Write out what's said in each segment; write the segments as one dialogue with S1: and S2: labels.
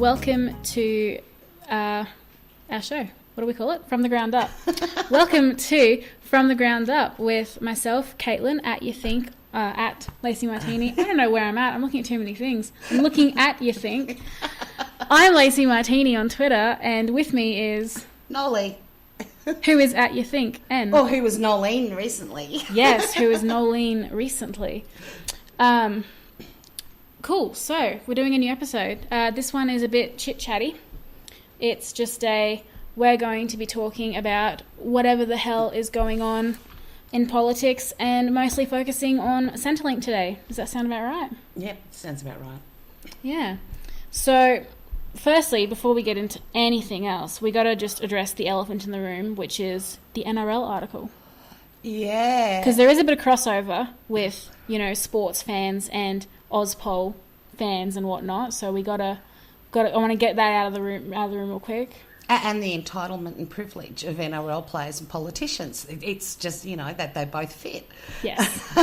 S1: welcome to our show. What do we call it? From the Ground Up. Welcome to From the Ground Up with myself, Caitlin, at You Think, at Lacey Martini. I don't know where I'm at. I'm looking at too many things. I'm looking at You Think. I'm Lacey Martini on Twitter, and with me is...
S2: Noely.
S1: Who is at You Think, and...
S2: Or who was Noely recently.
S1: Yes, who is Noely recently. Cool, so we're doing a new episode. This one is a bit chit-chatty. It's just we're going to be talking about whatever the hell is going on in politics and mostly focusing on Centrelink today. Does that sound about right?
S2: Yep, sounds about right.
S1: Yeah. So, firstly, before we get into anything else, we got to just address the elephant in the room, which is the NRL article.
S2: Yeah.
S1: Because there is a bit of crossover with, sports fans and Auspol fans and whatnot. So we I want to get that out of the room real quick.
S2: And the entitlement and privilege of NRL players and politicians. It's just, that they both fit.
S1: Yes.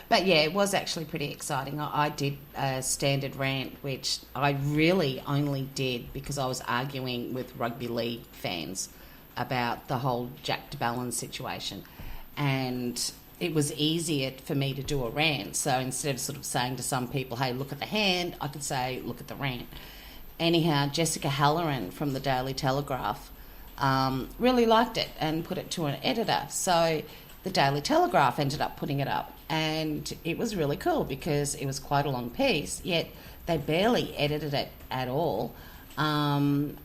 S2: But yeah, it was actually pretty exciting. I did a standard rant, which I really only did because I was arguing with rugby league fans about the whole Jack de Belin situation. And it was easier for me to do a rant. So instead of sort of saying to some people, hey, look at the hand, I could say, look at the rant. Anyhow, Jessica Halloran from the Daily Telegraph really liked it and put it to an editor. So the Daily Telegraph ended up putting it up. And it was really cool because it was quite a long piece, yet they barely edited it at all,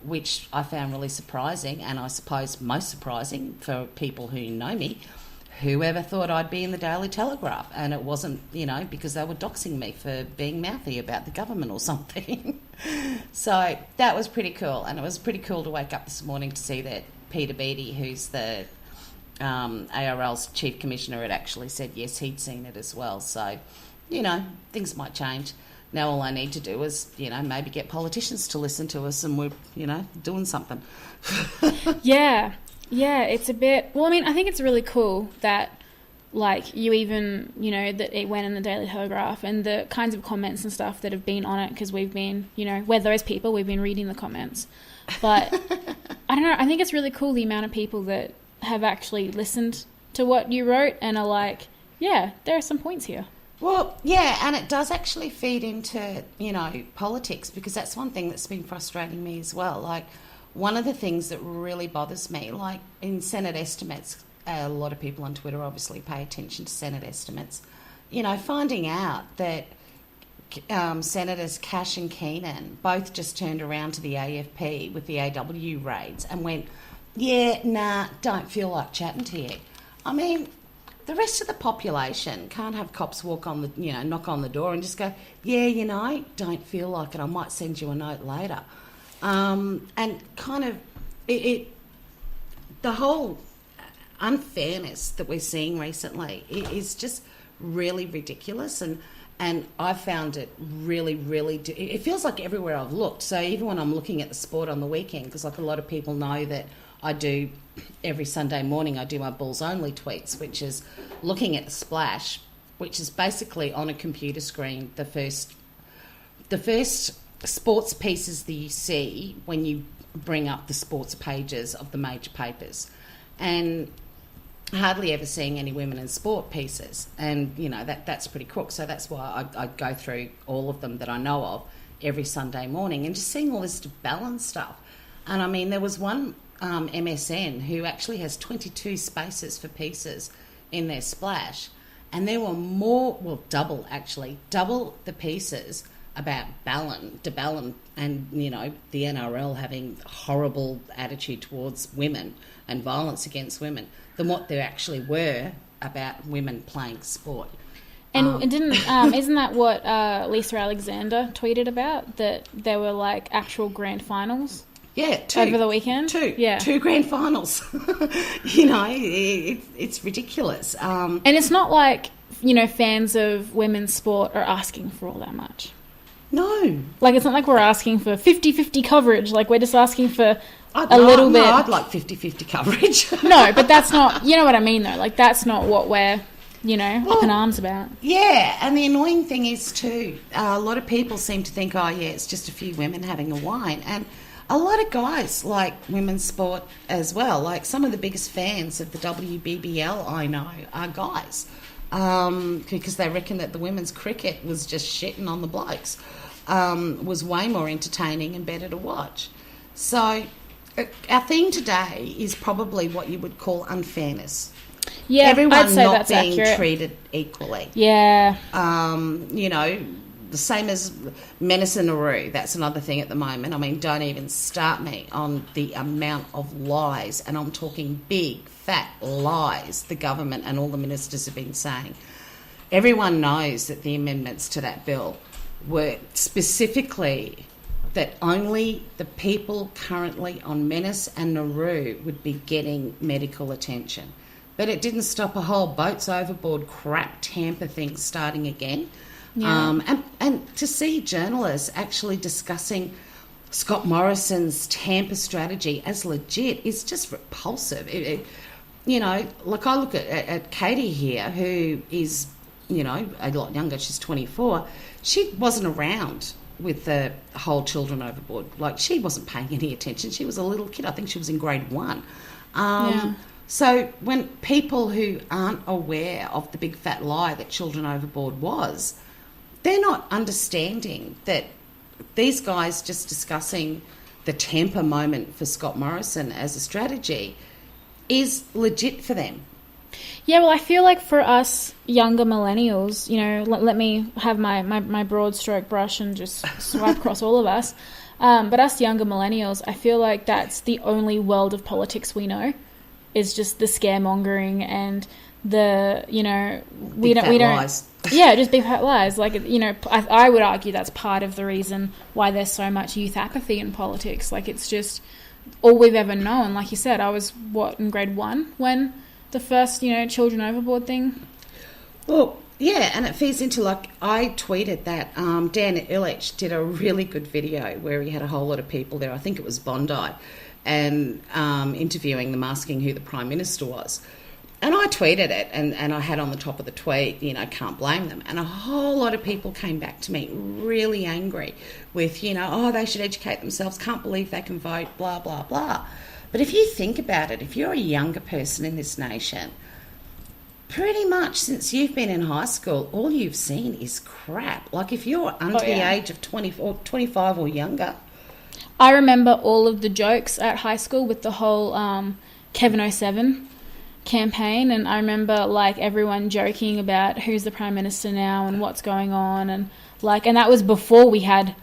S2: which I found really surprising, and I suppose most surprising for people who know me. Whoever thought I'd be in the Daily Telegraph? And it wasn't, because they were doxing me for being mouthy about the government or something. So that was pretty cool. And it was pretty cool to wake up this morning to see that Peter Beattie, who's the ARL's chief commissioner, had actually said yes, he'd seen it as well. So, things might change. Now all I need to do is, maybe get politicians to listen to us and we're, doing something.
S1: Yeah. Yeah, it's a bit... Well, I think it's really cool that, you even, that it went in the Daily Telegraph and the kinds of comments and stuff that have been on it, because we've been, we're those people, we've been reading the comments. But, I don't know, I think it's really cool the amount of people that have actually listened to what you wrote and are like, yeah, there are some points here.
S2: Well, yeah, and it does actually feed into, politics, because that's one thing that's been frustrating me as well. One of the things that really bothers me, in Senate estimates, a lot of people on Twitter obviously pay attention to Senate estimates, finding out that Senators Cash and Keenan both just turned around to the AFP with the AW raids and went, yeah, nah, don't feel like chatting to you. The rest of the population can't have cops knock on the door and just go, yeah, don't feel like it, I might send you a note later. And kind of the whole unfairness that we're seeing recently is just really ridiculous, and I found it really, really... It feels like everywhere I've looked. So even when I'm looking at the sport on the weekend, because a lot of people know that I do every Sunday morning, I do my Bulls Only tweets, which is looking at the splash, which is basically on a computer screen the first sports pieces that you see when you bring up the sports pages of the major papers, and hardly ever seeing any women in sport pieces, and that's pretty cool. So that's why I go through all of them that I know of every Sunday morning, and just seeing all this balance stuff. And there was one MSN who actually has 22 spaces for pieces in their splash, and there were double the pieces about de Belin and, the NRL having a horrible attitude towards women and violence against women than what there actually were about women playing sport.
S1: And isn't that what Lisa Alexander tweeted about, that there were actual grand finals?
S2: Yeah, two.
S1: Over the weekend?
S2: Two grand finals. It's ridiculous.
S1: And it's not like, fans of women's sport are asking for all that much.
S2: No.
S1: It's not like we're asking for 50-50 coverage. We're just asking for a little bit.
S2: I'd like 50-50 coverage.
S1: No, but that's not... You know what I mean, though? That's not what we're... up in arms about.
S2: Yeah, and the annoying thing is too, a lot of people seem to think, oh yeah, it's just a few women having a wine, and a lot of guys like women's sport as well. Like some of the biggest fans of the WBBL I know are guys, because they reckon that the women's cricket was just shitting on the blokes, was way more entertaining and better to watch. So our theme today is probably what you would call unfairness.
S1: Yeah,
S2: everyone
S1: I'd say
S2: not
S1: that's
S2: being
S1: accurate.
S2: treated equally.
S1: Yeah.
S2: The same as Menace and Nauru. That's another thing at the moment. I mean, don't even start me on the amount of lies, and I'm talking big, fat lies the government and all the ministers have been saying. Everyone knows that the amendments to that bill were specifically that only the people currently on Menace and Nauru would be getting medical attention. But it didn't stop a whole boats overboard crap Tampa thing starting again.
S1: Yeah.
S2: And to see journalists actually discussing Scott Morrison's Tampa strategy as legit is just repulsive. Like I look at Katie here, who is, a lot younger. She's 24. She wasn't around with the whole children overboard. Like, she wasn't paying any attention. She was a little kid. I think she was in grade 1.
S1: Yeah.
S2: So when people who aren't aware of the big fat lie that children overboard was, they're not understanding that these guys just discussing the Tampa moment for Scott Morrison as a strategy is legit for them.
S1: Yeah, well, I feel like for us younger millennials, let me have my broad stroke brush and just swipe across all of us. But us younger millennials, I feel like that's the only world of politics we know, is just the scaremongering and the, we don't
S2: lies.
S1: Yeah, just big fat lies. Like, I would argue that's part of the reason why there's so much youth apathy in politics. Like, it's just all we've ever known. Like you said, I was, in grade 1 when the first, children overboard thing?
S2: Well, yeah, and it feeds into, I tweeted that Dan Illich did a really good video where he had a whole lot of people there. I think it was Bondi, and interviewing them, asking who the Prime Minister was. And I tweeted it, and I had on the top of the tweet, can't blame them. And a whole lot of people came back to me really angry with, they should educate themselves, can't believe they can vote, blah, blah, blah. But if you think about it, if you're a younger person in this nation, pretty much since you've been in high school, all you've seen is crap. Like, if you're under the age of 24, 25 or younger.
S1: I remember all of the jokes at high school with the whole Kevin 07 campaign, and I remember everyone joking about who's the Prime Minister now and what's going on, and that was before we had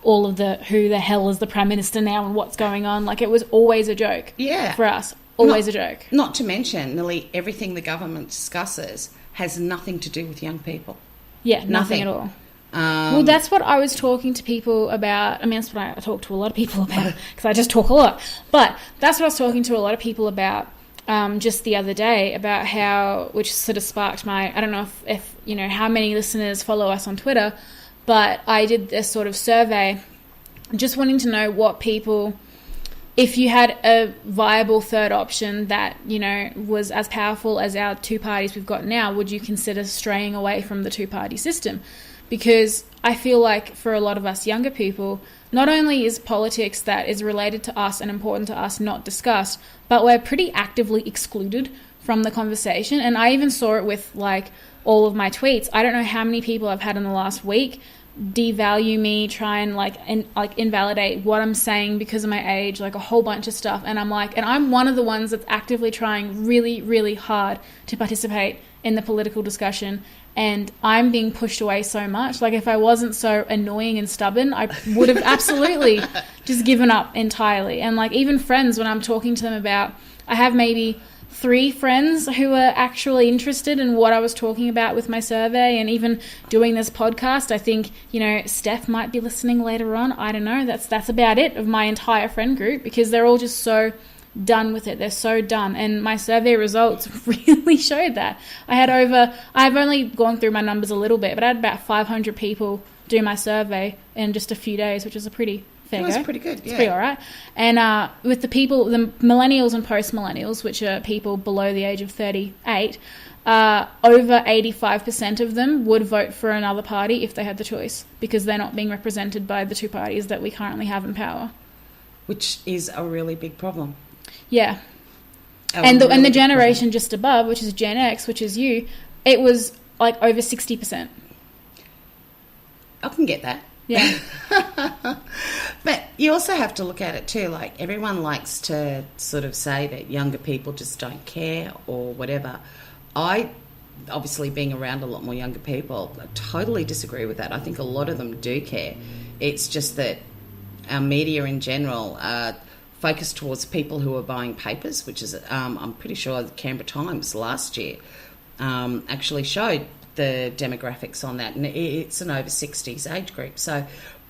S1: all of the who the hell is the Prime Minister now and what's going on. It was always a joke.
S2: Yeah.
S1: For us. Always a joke.
S2: Not to mention, nearly everything the government discusses has nothing to do with young people.
S1: Yeah, nothing at all. Well, that's what I was talking to people about. I mean, that's what I talk to a lot of people about, because I just talk a lot. But that's what I was talking to a lot of people about just the other day, about how, which sort of sparked I don't know if how many listeners follow us on Twitter, but I did this sort of survey just wanting to know what people, if you had a viable third option that, was as powerful as our two parties we've got now, would you consider straying away from the two-party system? Because I feel like for a lot of us younger people, not only is politics that is related to us and important to us not discussed, but we're pretty actively excluded from the conversation. And I even saw it with all of my tweets. I don't know how many people I've had in the last week devalue me, try and invalidate what I'm saying because of my age, a whole bunch of stuff. And I'm one of the ones that's actively trying really, really hard to participate in the political discussion, and I'm being pushed away so much. If I wasn't so annoying and stubborn, I would have absolutely just given up entirely. And even friends, when I'm talking to them about, I have maybe 3 friends who are actually interested in what I was talking about with my survey and even doing this podcast. I think, Steph might be listening later on. I don't know. That's about it of my entire friend group, because they're all just so done with it. They're so done. And my survey results really showed that. I've only gone through my numbers a little bit, but I had about 500 people do my survey in just a few days, which is a pretty fair go.
S2: It was pretty good, yeah.
S1: It's pretty all right. And with the people, the millennials and post-millennials, which are people below the age of 38, over 85% of them would vote for another party if they had the choice, because they're not being represented by the two parties that we currently have in power.
S2: Which is a really big problem.
S1: Yeah. And the generation just above, which is Gen X, which is you, it was like over 60%.
S2: I can get that.
S1: Yeah.
S2: But you also have to look at it too, like everyone likes to sort of say that younger people just don't care or whatever. I, obviously being around a lot more younger people, I totally disagree with that. I think a lot of them do care. It's just that our media in general are focused towards people who are buying papers, which is, I'm pretty sure the Canberra Times last year actually showed the demographics on that, and it's an over 60s age group, so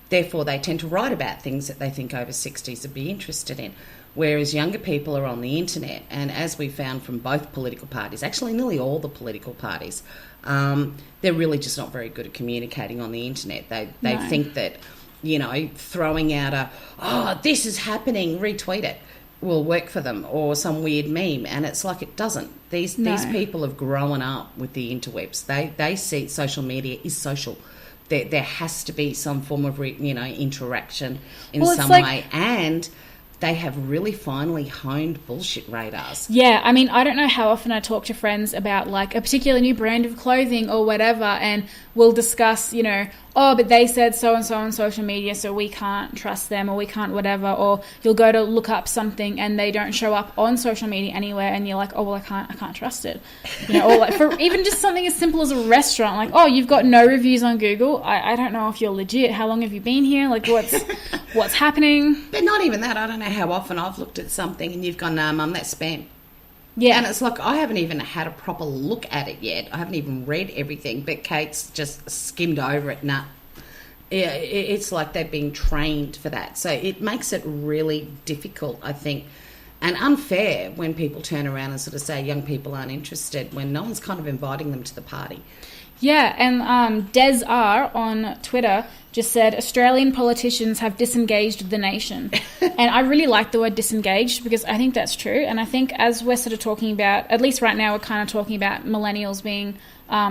S2: therefore they tend to write about things that they think over 60s would be interested in, whereas younger people are on the internet, and as we found from both political parties, actually nearly all the political parties, they're really just not very good at communicating on the internet. They think that, you know, throwing out this is happening, retweet it, will work for them, or some weird meme, and it's like it doesn't. These people have grown up with the interwebs. They see social media is social. There has to be some form of interaction in some way, and they have really finely honed bullshit radars.
S1: Yeah, I mean, I don't know how often I talk to friends about like a particular new brand of clothing or whatever, and we'll discuss, you know, oh, but they said so and so on social media, so we can't trust them, or we can't whatever, or you'll go to look up something and they don't show up on social media anywhere, and you're like, oh well, I can't trust it, you know, or like for even just something as simple as a restaurant, like, oh, you've got no reviews on Google. I don't know if you're legit. How long have you been here? Like, what's happening?
S2: But not even that. I don't know how often I've looked at something and you've gone, nah, mum, that's spam.
S1: Yeah.
S2: And it's like, I haven't even had a proper look at it yet. I haven't even read everything, but Kate's just skimmed over it. Nah. Yeah, it's like they've been trained for that. So it makes it really difficult, I think, and unfair when people turn around and sort of say young people aren't interested when no one's kind of inviting them to the party.
S1: Yeah, and Des R on Twitter just said, Australian politicians have disengaged the nation. And I really like the word disengaged, because I think that's true. And I think as we're sort of talking about, at least right now, we're kind of talking about millennials being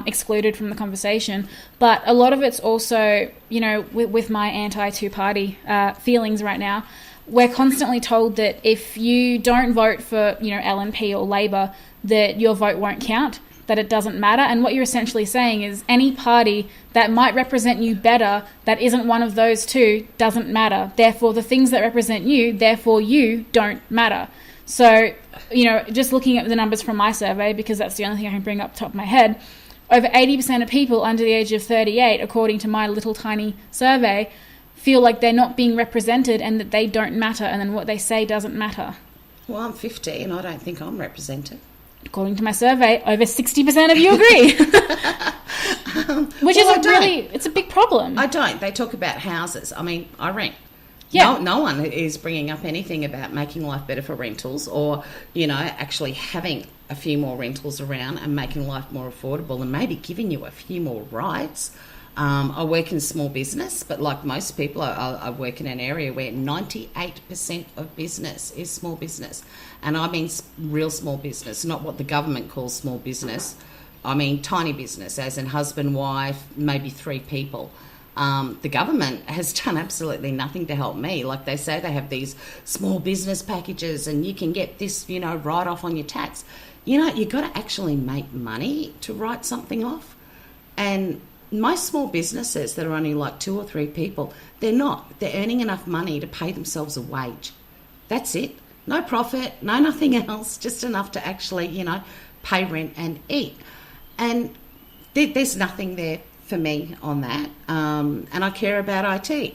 S1: excluded from the conversation. But a lot of it's also, you know, with my anti-two-party feelings right now, we're constantly told that if you don't vote for, you know, LNP or Labor, that your vote won't count, that it doesn't matter. And what you're essentially saying is any party that might represent you better that isn't one of those two doesn't matter. Therefore, the things that represent you, therefore you don't matter. So, you know, just looking at the numbers from my survey, because that's the only thing I can bring up top of my head, over 80% of people under the age of 38, according to my little tiny survey, feel like they're not being represented and that they don't matter, and then what they say doesn't matter.
S2: Well, I'm 50 and I don't think I'm represented.
S1: According to my survey, over 60% of you agree. Which is it's a big problem.
S2: I don't. They talk about houses. I mean, I rent.
S1: Yeah.
S2: No one is bringing up anything about making life better for rentals, or, you know, actually having a few more rentals around and making life more affordable and maybe giving you a few more rights. I work in small business, but like most people, I work in an area where 98% of business is small business. And I mean real small business, not what the government calls small business. I mean tiny business, as in husband, wife, maybe 3 people. The government has done absolutely nothing to help me. Like they say they have these small business packages and you can get this, you know, write off on your tax. You know, you've got to actually make money to write something off. And most small businesses that are only like 2 or 3 people, they're not. They're earning enough money to pay themselves a wage. That's it. No profit, no nothing else, just enough to actually, you know, pay rent and eat. And there's nothing there for me on that. And I care about IT.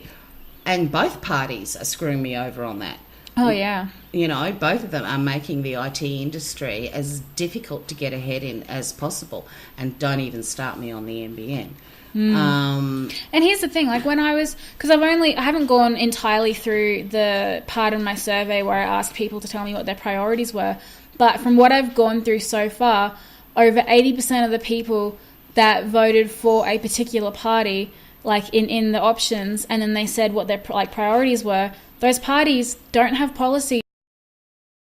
S2: And both parties are screwing me over on that.
S1: Oh, yeah.
S2: You know, both of them are making the IT industry as difficult to get ahead in as possible, and don't even start me on the NBN.
S1: And here's the thing, like when I was, because I haven't gone entirely through the part of my survey where I asked people to tell me what their priorities were, but from what I've gone through so far, over 80% of the people that voted for a particular party, like in the options, and then they said what their like priorities were, those parties don't have policy